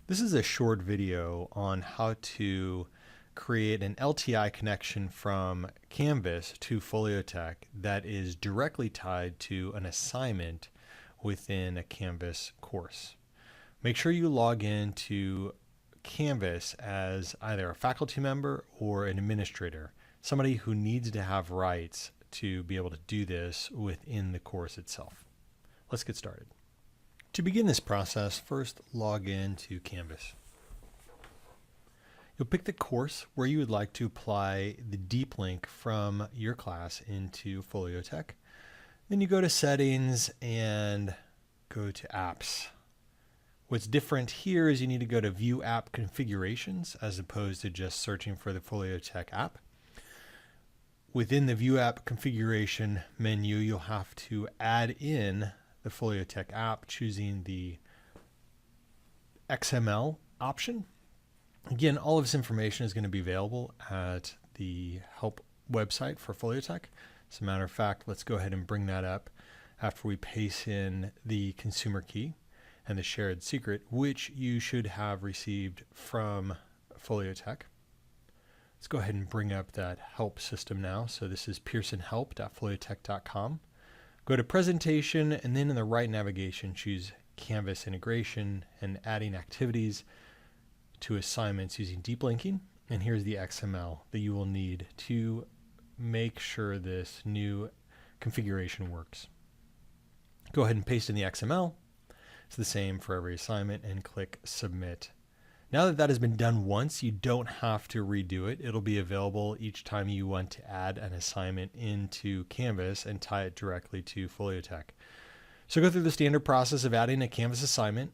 This is a short video on how to create an LTI connection from Canvas to Foliotek that is directly tied to an assignment within a Canvas course. Make sure you log in to Canvas as either a faculty member or an administrator, somebody who needs to have rights to be able to do this within the course itself. Let's get started. To begin this process, first log in to Canvas. You'll pick the course where you would like to apply the deep link from your class into Foliotek. Then you go to Settings and go to Apps. What's different here is you need to go to View App Configurations as opposed to just searching for the Foliotek app. Within the View App Configuration menu, you'll have to add in the Foliotek app, choosing the XML option. Again, all of this information is going to be available at the help website for Foliotek. As a matter of fact, let's go ahead and bring that up after we paste in the consumer key and the shared secret, which you should have received from Foliotek. Let's go ahead and bring up that help system now. So this is pearsonhelp.foliotek.com. Go to Presentation, and then in the right navigation, choose Canvas Integration and adding activities to assignments using deep linking. And here's the XML that you will need to make sure this new configuration works. Go ahead and paste in the XML. It's the same for every assignment, and click Submit. Now that that has been done once, you don't have to redo it. It'll be available each time you want to add an assignment into Canvas and tie it directly to Foliotek. So go through the standard process of adding a Canvas assignment,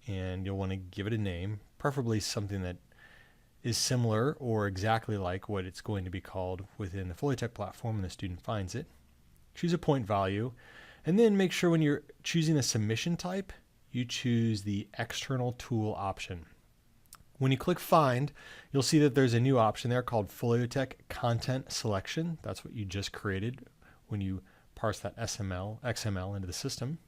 and you'll want to give it a name, preferably something that is similar or exactly like what it's going to be called within the Foliotek platform when the student finds it. Choose a point value, and then make sure when you're choosing a submission type, you choose the external tool option. When you click Find, you'll see that there's a new option there called Foliotek Content Selection. That's what you just created when you parse that XML into the system.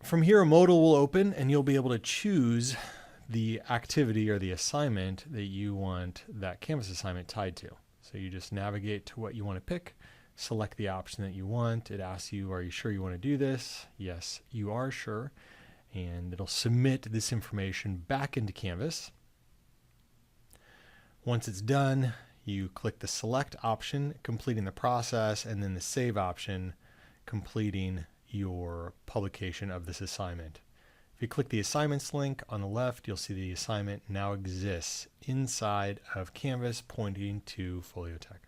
From here, a modal will open, and you'll be able to choose the activity or the assignment that you want that Canvas assignment tied to. So you just navigate to what you want to pick, select the option that you want. It asks you, are you sure you want to do this? Yes, you are sure. And it'll submit this information back into Canvas. Once it's done, you click the Select option, completing the process, and then the Save option, completing your publication of this assignment. If you click the Assignments link on the left, you'll see the assignment now exists inside of Canvas, pointing to Foliotek.